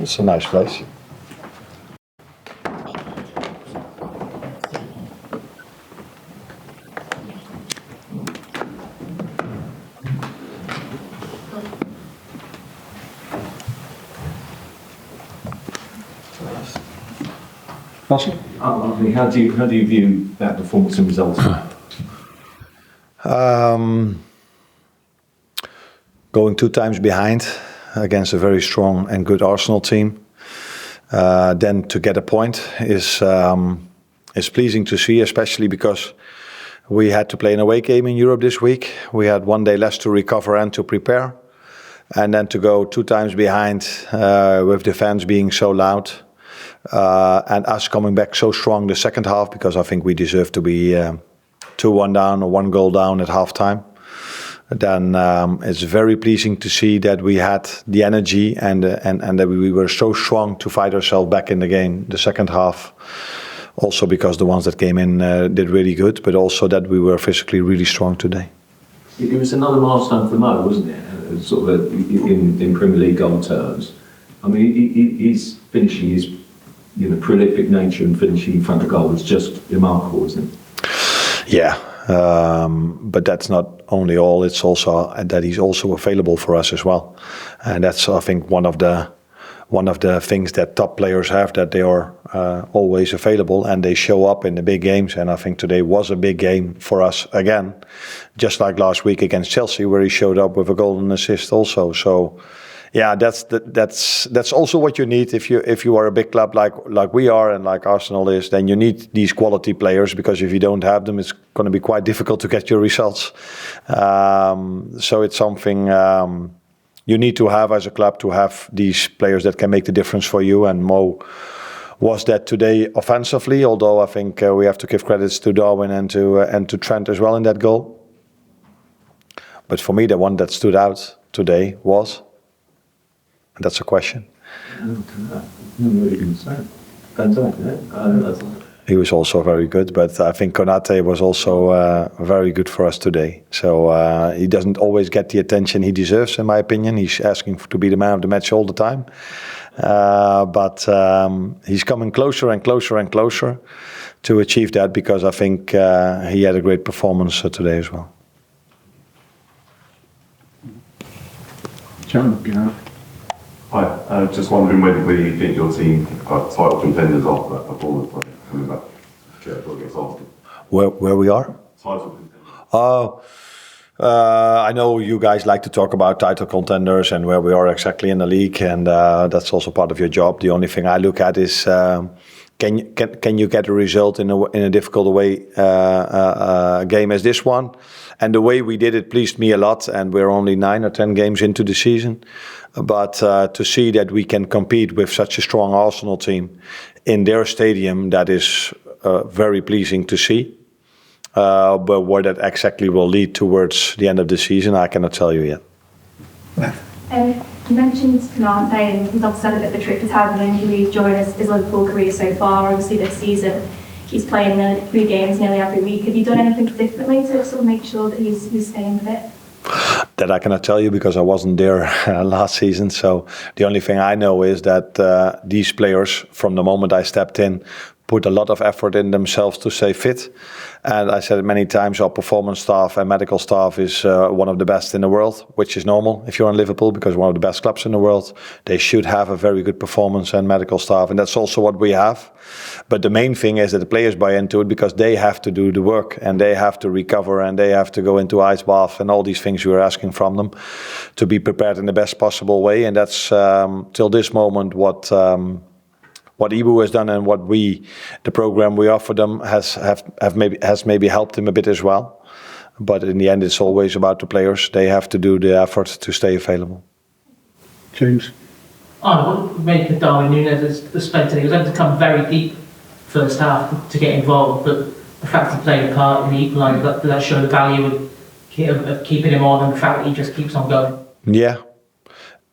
It's a nice place. How do you view that performance and results? Going 2 times behind against a very strong and good Arsenal team, then to get a point is pleasing to see, especially because we had to play an away game in Europe this week. We had 1 day less to recover and to prepare, and then to go 2 times behind with the fans being so loud. And us coming back so strong the second half, because I think we deserve to be 2-1 down or 1 goal down at halftime. Then it's very pleasing to see that we had the energy and that we were so strong to fight ourselves back in the game the second half. Also because the ones that came in did really good, but also that we were physically really strong today. It was another milestone for Mo, wasn't it? Sort of in Premier League goal terms. I mean, he's finishing his prolific nature and finishing in front of goal is just remarkable, isn't it? Yeah, but that's not only all. It's also that he's also available for us as well, and that's, I think, one of the things that top players have, that they are always available and they show up in the big games. And I think today was a big game for us again, just like last week against Chelsea, where he showed up with a goal and assist also. So. Yeah, that's also what you need if you are a big club like we are and like Arsenal is. Then you need these quality players, because if you don't have them, it's going to be quite difficult to get your results. So it's something you need to have as a club, to have these players that can make the difference for you. And Mo was that today offensively. Although I think we have to give credits to Darwin and to Trent as well in that goal. But for me, the one that stood out today was. That's a question. He was also very good, but I think Konate was also very good for us today. So he doesn't always get the attention he deserves, in my opinion. He's asking to be the man of the match all the time. But he's coming closer and closer and closer to achieve that, because I think he had a great performance today as well. John, Hi, just wondering whether you think your team are title contenders after that performance, coming back against Arsenal. Where we are? Title contenders. I know you guys like to talk about title contenders and where we are exactly in the league, and that's also part of your job. The only thing I look at is can you get a result in a difficult away game as this one? And the way we did it pleased me a lot, and we're only 9 or 10 games into the season. But to see that we can compete with such a strong Arsenal team in their stadium, that is very pleasing to see. But where that exactly will lead towards the end of the season, I cannot tell you yet. You mentioned Konate, and he's obviously had a bit of a trip. He's had an injury during his Liverpool career so far. Obviously this season, he's playing 3 games nearly every week. Have you done anything differently to sort of make sure that he's staying fit? That I cannot tell you, because I wasn't there last season. So the only thing I know is that these players, from the moment I stepped in, put a lot of effort in themselves to stay fit. And I said it many times, our performance staff and medical staff is one of the best in the world, which is normal if you're in Liverpool, because one of the best clubs in the world. They should have a very good performance and medical staff, and that's also what we have. But the main thing is that the players buy into it, because they have to do the work and they have to recover and they have to go into ice bath and all these things we are asking from them to be prepared in the best possible way. And that's till this moment what Ibu has done, and what the program we offer them has maybe helped him a bit as well. But in the end, it's always about the players. They have to do the effort to stay available. James. What made of Darwin Nunez as played today? He was able to come very deep first half to get involved, but the fact he played a part in the equaliser, does that show the value of keeping him on, and the fact that he just keeps on going? Yeah.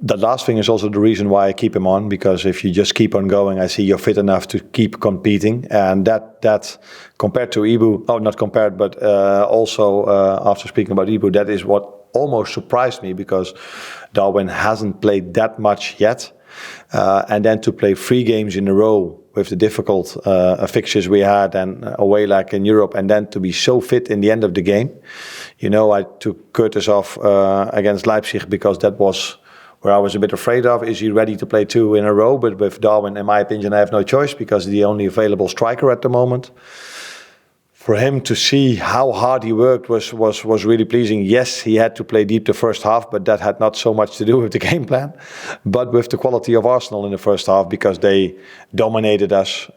The last thing is also the reason why I keep him on, because if you just keep on going, I see you're fit enough to keep competing. And that compared to Ibu, not compared, but also after speaking about Ibu, that is what almost surprised me, because Darwin hasn't played that much yet. and then to play 3 games in a row with the difficult fixtures we had and away like in Europe, and then to be so fit in the end of the game. I took Curtis off against Leipzig because that was where I was a bit afraid of. Is he ready to play 2 in a row? But with Darwin, in my opinion, I have no choice because he's the only available striker at the moment. For him to see how hard he worked was really pleasing. Yes, he had to play deep the first half, but that had not so much to do with the game plan, but with the quality of Arsenal in the first half, because they dominated us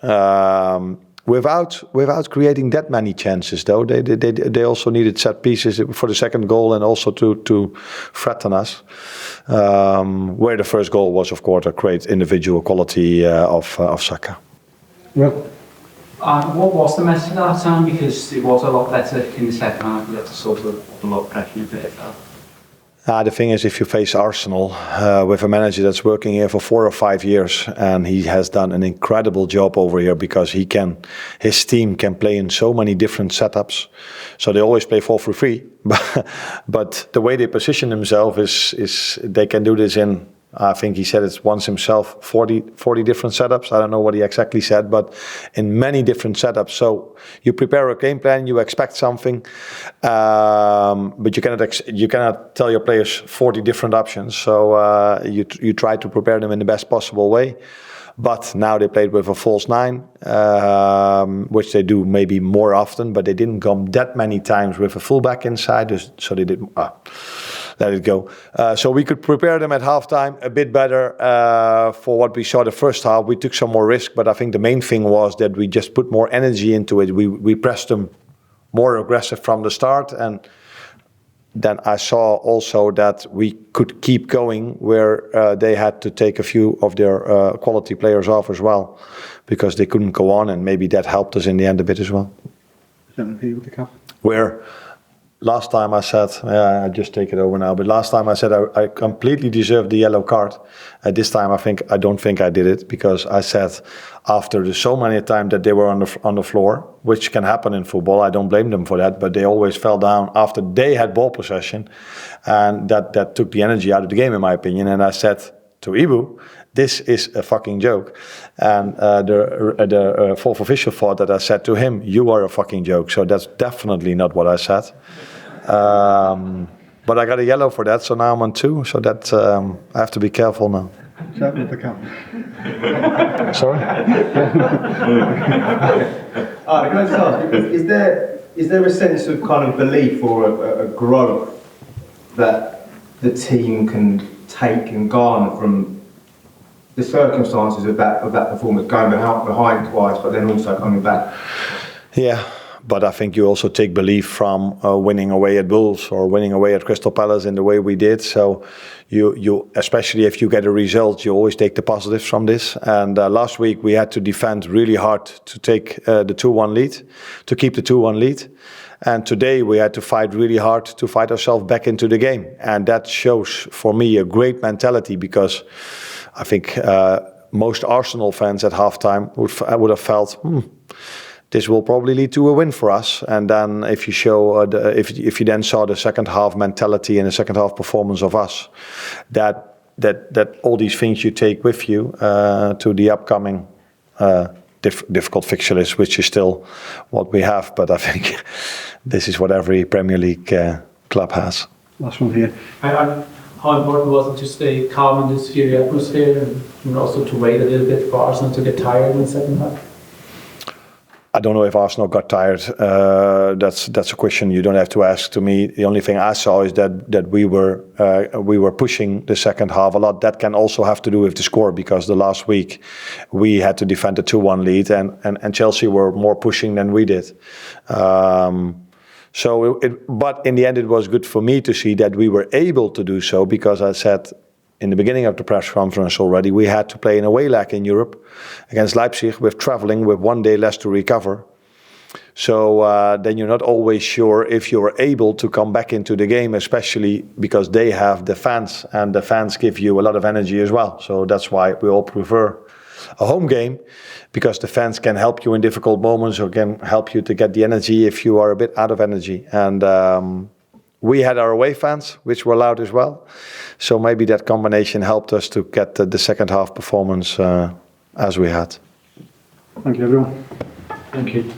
without creating that many chances. Though they also needed set pieces for the second goal and also to threaten us. Where the first goal was, of course, a great individual quality of Saka. Well, what was the message at that time? Because it was a lot better in the second half. You had to sort of put a lot of pressure in it. The thing is, if you face Arsenal with a manager that's working here for 4 or 5 years, and he has done an incredible job over here because his team can play in so many different setups. So they always play 4-3-3, but the way they position themselves is they can do this in, I think he said it once himself, 40 different setups. I don't know what he exactly said, but in many different setups. So you prepare a game plan, you expect something, but you cannot tell your players 40 different options. So you try to prepare them in the best possible way. But now they played with a false 9, which they do maybe more often, but they didn't come that many times with a fullback inside, so they didn't. Let it go. So we could prepare them at halftime a bit better for what we saw the first half. We took some more risk, but I think the main thing was that we just put more energy into it. We pressed them more aggressive from the start, and then I saw also that we could keep going where they had to take a few of their quality players off as well because they couldn't go on, and maybe that helped us in the end a bit as well. Where last time I said, I just take it over now, but last time I said I completely deserved the yellow card. This time I don't think I did it, because I said after so many times that they were on the floor, which can happen in football, I don't blame them for that, but they always fell down after they had ball possession, and that took the energy out of the game in my opinion. And I said to Ibu, this is a fucking joke. And the fourth official thought that I said to him, you are a fucking joke. So that's definitely not what I said. But I got a yellow for that, so now I'm on 2. So that I have to be careful now. with the cup. Sorry? Can I just ask, is there a sense of kind of belief or a growth that the team can take and garner from the circumstances of that performance, going behind twice, but then also coming back? Yeah, but I think you also take belief from winning away at Bulls or winning away at Crystal Palace in the way we did. So you especially if you get a result, you always take the positives from this. And last week we had to defend really hard to take the 2-1 lead, to keep the 2-1 lead. And today we had to fight really hard to fight ourselves back into the game. And that shows for me a great mentality, because I think most Arsenal fans at halftime would have felt, this will probably lead to a win for us. And then if you show, if you then saw the second half mentality and the second half performance of us, that all these things you take with you to the upcoming difficult fixture list, which is still what we have. But I think this is what every Premier League club has. Last one here. How important was it to stay calm in this fury atmosphere, and also to wait a little bit for Arsenal to get tired in the second half? I don't know if Arsenal got tired. That's a question you don't have to ask to me. The only thing I saw is that we were pushing the second half a lot. That can also have to do with the score, because the last week we had to defend the 2-1 lead, and Chelsea were more pushing than we did. But in the end, it was good for me to see that we were able to do so, because I said in the beginning of the press conference already, we had to play in away leg in Europe against Leipzig, with traveling, with 1 day less to recover. So then you're not always sure if you're able to come back into the game, especially because they have the fans, and the fans give you a lot of energy as well. So that's why we all prefer a home game, because the fans can help you in difficult moments, or can help you to get the energy if you are a bit out of energy. And we had our away fans, which were loud as well. So maybe that combination helped us to get the second half performance as we had. Thank you, everyone. Thank you.